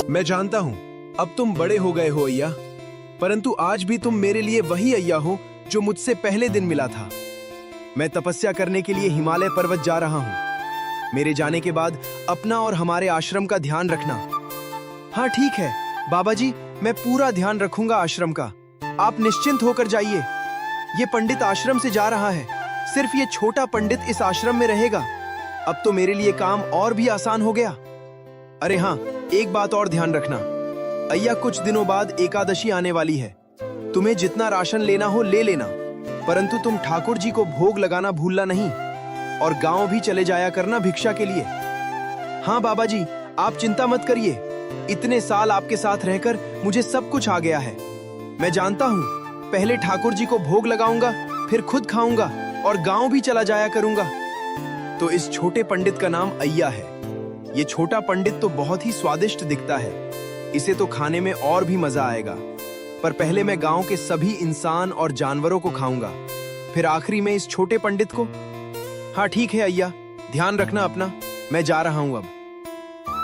मैं जानता हूँ अब तुम बड़े हो गए हो अय्या, परंतु आज भी तुम मेरे लिए वही अय्या हो जो मुझसे पहले दिन मिला था। मैं तपस्या करने के लिए हिमालय पर्वत जा रहा हूँ। मेरे जाने के बाद अपना और हमारे आश्रम का ध्यान रखना। हाँ ठीक है बाबा जी, मैं पूरा ध्यान रखूंगा आश्रम का। आप निश्चिंत होकर जाइए। ये पंडित आश्रम से जा रहा है, सिर्फ ये छोटा पंडित इस आश्रम में रहेगा। अब तो मेरे लिए काम और भी आसान हो गया। अरे हाँ, एक बात और ध्यान रखना अय्या, कुछ दिनों बाद एकादशी आने वाली है। तुम्हें जितना राशन लेना हो ले लेना, परंतु तुम ठाकुर जी को भोग लगाना भूलना नहीं, और गांव भी चले जाया करना भिक्षा के लिए। हाँ बाबा जी, आप चिंता मत करिए। इतने साल आपके साथ रहकर मुझे सब कुछ आ गया है। मैं जानता हूँ, पहले ठाकुर जी को भोग लगाऊंगा, फिर खुद खाऊंगा और गांव भी चला जाया करूंगा। तो इस छोटे पंडित का नाम अय्या है। ये छोटा पंडित तो बहुत ही स्वादिष्ट दिखता है, इसे तो खाने में और भी मजा आएगा। पर पहले मैं गांव के सभी इंसान और जानवरों को खाऊंगा, फिर आखिरी में इस छोटे पंडित को। हाँ ठीक है अय्या, ध्यान रखना अपना। मैं जा रहा हूं अब।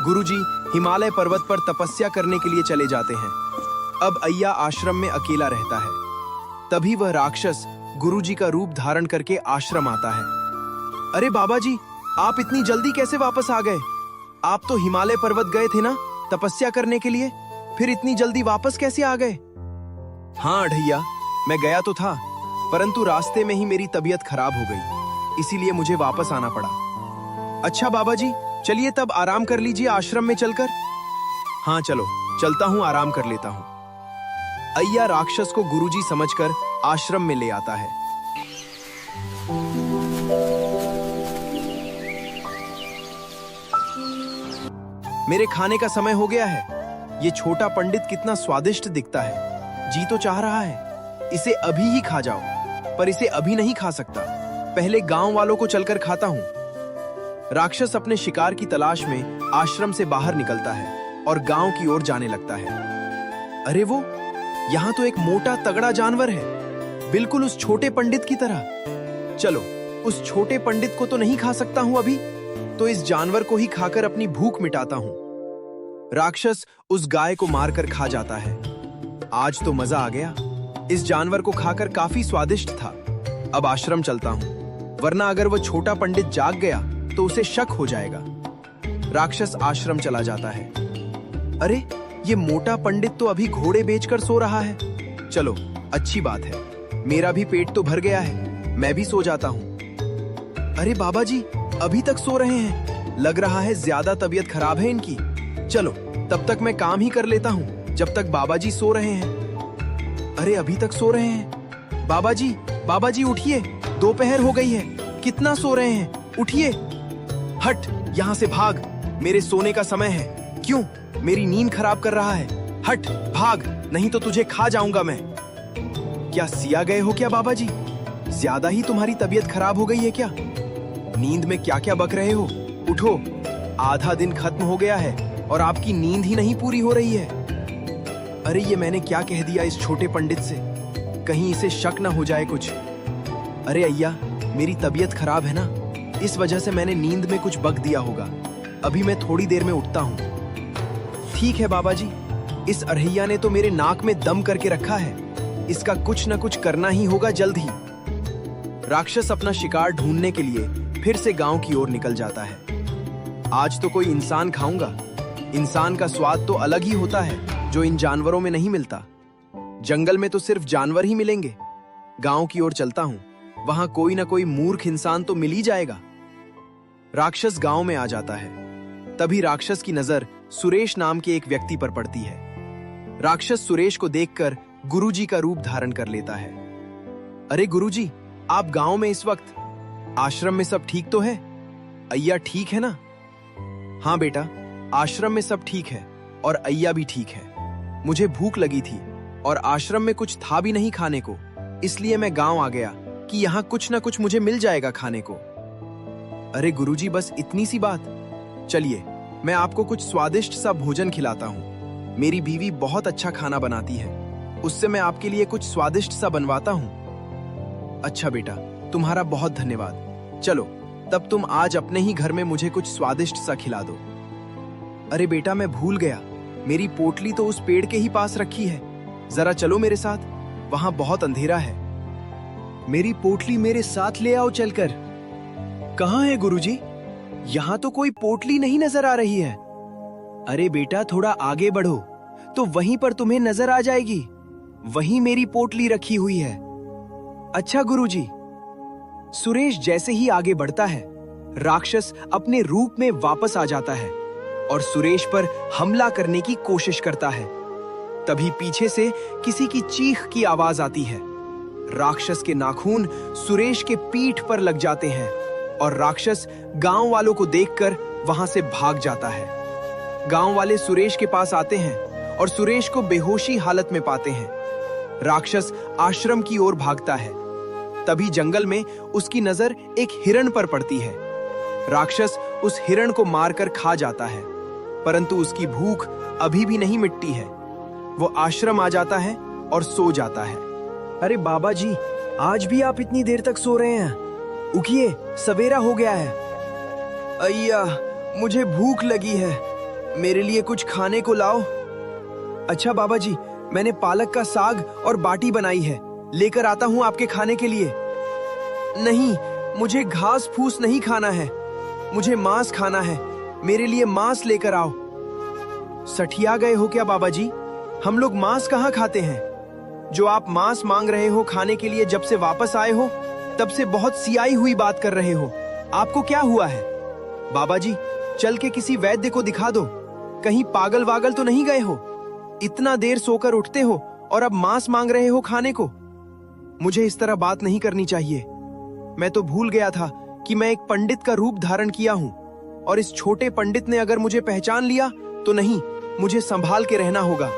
गुरुजी हिमालय पर्वत पर तपस्या करने के लिए चले जाते हैं। अब अय्या आश्रम में अकेला रहता है। तभी वह राक्षस गुरुजी का रूप धारण करके आश्रम आता है। अरे बाबा जी, आप इतनी जल्दी कैसे वापस आ गए? आप तो हिमालय पर्वत गए थे ना तपस्या करने के लिए, फिर इतनी जल्दी वापस कैसे आ गए? हाँ अढ़ैया, मैं गया तो था, परंतु रास्ते में ही मेरी तबीयत खराब हो गई, इसीलिए मुझे वापस आना पड़ा। अच्छा बाबा जी, चलिए तब आराम कर लीजिए आश्रम में चलकर। हाँ चलो, चलता हूँ, आराम कर लेता हूँ। अय्या राक्षस को गुरुजी समझकर आश्रम में ले आता है। मेरे खाने का समय हो गया है। ये छोटा पंडित कितना स्वादिष्ट दिखता है, जी तो चाह रहा है इसे अभी ही खा जाओ, पर इसे अभी नहीं खा सकता, पहले गांव वालों को चलकर खाता हूं। राक्षस अपने शिकार की तलाश में आश्रम से बाहर निकलता है और गांव की ओर जाने लगता है। अरे वो, यहाँ तो एक मोटा तगड़ा जानवर है, बिल्कुल उस छोटे पंडित की तरह। चलो, उस छोटे पंडित को तो नहीं खा सकता हूं अभी, तो इस जानवर को ही खाकर अपनी भूख मिटाता हूं। राक्षस उस गाय को मारकर खा जाता है। आज तो मजा आ गया, इस जानवर को खाकर काफी स्वादिष्ट था। अब आश्रम चलता हूं, वरना अगर वो छोटा पंडित जाग गया तो उसे शक हो जाएगा। राक्षस आश्रम चला जाता है। अरे, ये मोटा पंडित तो अभी घोड़े बेचकर सो रहा है। चलो, अच्छी बात है, मेरा भी पेट तो भर गया है, मैं भी सो जाता हूं। अरे बाबा जी, अभी तक सो रहे हैं, लग रहा है ज्यादा तबीयत खराब है इनकी। चलो, तब तक मैं काम ही कर लेता हूँ जब तक बाबा जी सो रहे हैं। अरे अभी तक सो रहे हैं। बाबा जी उठिए, दोपहर हो गई है, कितना सो रहे हैं, उठिए। हट, यहाँ से भाग, मेरे सोने का समय है। क्यों, मेरी नींद खराब कर रहा है? हट, भाग, नहीं तो तुझे खा जाऊंगा मैं। क्या सिया गए हो क्या बाबा जी? ज्यादा ही तुम्हारी तबीयत खराब हो गई है क्या? नींद में क्या क्या बक रहे हो? उठो, आधा दिन खत्म हो गया है और आपकी नींद ही नहीं पूरी हो रही है। अरे ये मैंने क्या कह दिया इस छोटे पंडित से, कहीं इसे शक ना हो जाए कुछ। अरे अय्या, मेरी तबीयत खराब है ना, इस वजह से मैंने नींद में कुछ बक दिया होगा। अभी मैं थोड़ी देर में उठता हूँ। ठीक है बाबा जी, इस अढ़ैया ने तो मेरे नाक में दम करके रखा है, इसका कुछ न कुछ करना ही होगा जल्द ही। राक्षस अपना शिकार ढूंढने के लिए फिर से गांव की ओर निकल जाता है। आज तो कोई इंसान खाऊंगा। इंसान का स्वाद तो अलग ही होता है, जो इन जानवरों में नहीं मिलता। जंगल में तो सिर्फ जानवर ही मिलेंगे। गांव की ओर चलता हूं, वहां कोई ना कोई मूर्ख इंसान तो मिल ही जाएगा। राक्षस गांव में आ जाता है। तभी राक्षस की नजर सुरेश नाम के एक व्यक्ति पर पड़ती है। राक्षस सुरेश को देखकर गुरुजी का रूप धारण कर लेता है। अरे गुरुजी, आप गांव में इस वक्त? आश्रम में सब ठीक तो है? अय्या ठीक है ना? हाँ बेटा, आश्रम में सब ठीक है और अय्या भी ठीक है। मुझे भूख लगी थी और आश्रम में कुछ था भी नहीं खाने को, इसलिए मैं गांव आ गया कि यहाँ कुछ ना कुछ मुझे मिल जाएगा खाने को। अरे गुरुजी, बस इतनी सी बात? चलिए, मैं आपको कुछ स्वादिष्ट सा भोजन खिलाता हूँ। मेरी बीवी बहुत अच्छा खाना बनाती है, उससे मैं आपके लिए कुछ स्वादिष्ट सा बनवाता हूँ। अच्छा बेटा, तुम्हारा बहुत धन्यवाद। चलो, तब तुम आज अपने ही घर में मुझे कुछ स्वादिष्ट सा खिला दो। अरे बेटा, मैं भूल गया, मेरी पोटली तो उस पेड़ के ही पास रखी है। जरा चलो मेरे साथ, वहां बहुत अंधेरा है। मेरी पोटली मेरे साथ ले आओ चलकर। कहाँ है गुरुजी? यहाँ तो कोई पोटली नहीं नजर आ रही है। अरे बेटा, थोड़ा आगे बढ़ो तो वहीं पर तुम्हें नजर आ जाएगी। वहीं मेरी पोटली रखी हुई है। अच्छा गुरुजी। सुरेश जैसे ही आगे बढ़ता है, राक्षस अपने रूप में वापस आ जाता है और सुरेश पर हमला करने की कोशिश करता है। तभी पीछे से किसी की चीख की आवाज आती है। राक्षस के नाखून सुरेश के पीठ पर लग जाते हैं और राक्षस गांव वालों को देखकर वहां से भाग जाता है। गांव वाले सुरेश के पास आते हैं और सुरेश को बेहोशी हालत में पाते हैं। राक्षस आश्रम की ओर भागता है। तभी जंगल में उसकी नजर एक हिरण पर पड़ती है। राक्षस उस हिरण को मारकर खा जाता है, परंतु उसकी भूख अभी भी नहीं मिटती है। वो आश्रम आ जाता है और सो जाता है। अरे बाबा जी, आज भी आप इतनी देर तक सो रहे हैं? उठिए, सवेरा हो गया है। अय्या, मुझे भूख लगी है, मेरे लिए कुछ खाने को लाओ। अच्छा बाबा जी, मैंने पालक का साग और बाटी बनाई है, लेकर आता हूं आपके खाने के लिए। नहीं, मुझे घास फूस नहीं खाना है, मुझे मांस खाना है, मेरे लिए मांस लेकर आओ। सठिया गए हो क्या बाबा जी? हम लोग मांस कहाँ खाते हैं? जो आप मांस मांग रहे हो खाने के लिए, जब से वापस आए हो तब से बहुत सियाई हुई बात कर रहे हो। आपको क्या हुआ है? बाबा जी, चल के किसी वैद्य को दिखा दो। कहीं पागल वागल तो नहीं गए हो? इतना देर सोकर उठते हो और अब मांस मांग रहे हो खाने को। मुझे इस तरह बात नहीं करनी चाहिए। मैं तो भूल गया था कि मैं एक पंडित का रूप धारण किया हूं, और इस छोटे पंडित ने अगर मुझे पहचान लिया तो नहीं, मुझे संभाल के रहना होगा।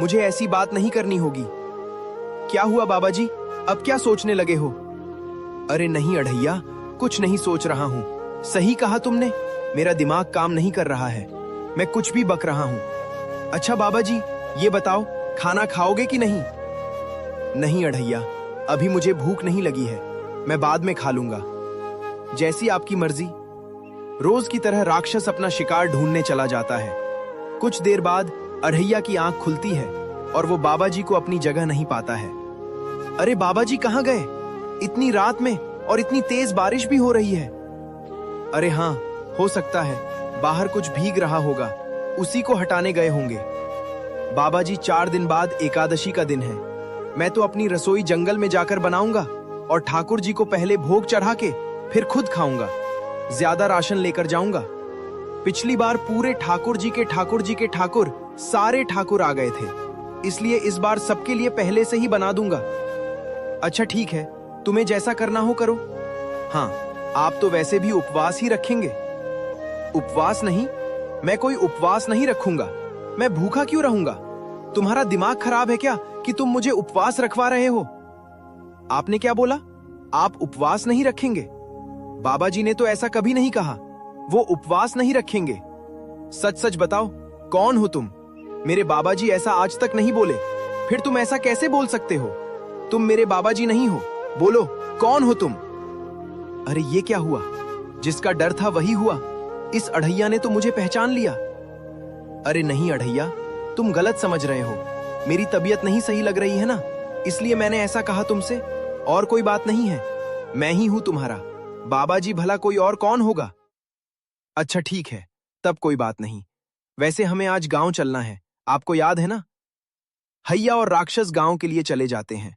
मुझे ऐसी बात नहीं करनी होगी। क्या हुआ बाबा जी, अब क्या सोचने लगे हो? अरे नहीं अढ़ैया, कुछ नहीं सोच रहा हूं। सही कहा तुमने, मेरा दिमाग काम नहीं कर रहा है, मैं कुछ भी बक रहा हूं। अच्छा बाबा जी, ये बताओ, खाना खाओगे कि नहीं? नहीं अढ़ैया, अभी मुझे भूख नहीं लगी है, मैं बाद में खा लूंगा। जैसी आपकी मर्जी। रोज की तरह राक्षस अपना शिकार ढूंढने चला जाता है। कुछ देर बाद अढ़ैया की आंख खुलती है और वो बाबा जी को अपनी जगह नहीं पाता है। अरे बाबा जी कहाँ गए? इतनी रात में और इतनी तेज बारिश भी हो रही है। अरे हाँ, हो सकता है बाहर कुछ भीग रहा होगा, उसी को हटाने गए होंगे। बाबा जी, 4 दिन बाद एकादशी का दिन है। मैं तो अपनी रसोई जंगल में जाकर बनाऊंगा और ठाकुर जी को पहले भोग चढ़ा के फिर खुद खाऊंगा। ज्यादा राशन लेकर जाऊंगा। पिछली बार पूरे ठाकुर जी के ठाकुर सारे ठाकुर आ गए थे, इसलिए इस बार सबके लिए पहले से ही बना दूंगा। अच्छा ठीक है, तुम्हें जैसा करना हो करो। हाँ, आप तो वैसे भी उपवास ही रखेंगे। उपवास नहीं, मैं कोई उपवास नहीं रखूंगा। मैं भूखा क्यों रहूंगा? तुम्हारा दिमाग खराब है क्या कि तुम मुझे उपवास रखवा रहे हो? आपने क्या बोला? आप उपवास नहीं रखेंगे? बाबा जी ने तो ऐसा कभी नहीं कहा। वो उपवास नहीं रखेंगे। सच सच बताओ, कौन हो तुम? मेरे बाबा जी ऐसा आज तक नहीं बोले, फिर तुम ऐसा कैसे बोल सकते हो? तुम मेरे बाबा जी नहीं हो। बोलो, कौन हो तुम? अरे ये क्या हुआ? जिसका डर था वही हुआ। इस अढ़ैया ने तो मुझे पहचान लिया। अरे नहीं अढ़ैया, तुम गलत समझ रहे हो। मेरी तबीयत नहीं सही लग रही है ना, इसलिए मैंने ऐसा कहा तुमसे। और कोई बात नहीं है, मैं ही हूं तुम्हारा। बाबा जी भला कोई और कौन होगा? अच्छा ठीक है, तब कोई बात नहीं। वैसे हमें आज गांव चलना है, आपको याद है ना? हैया और राक्षस गांव के लिए चले जाते हैं।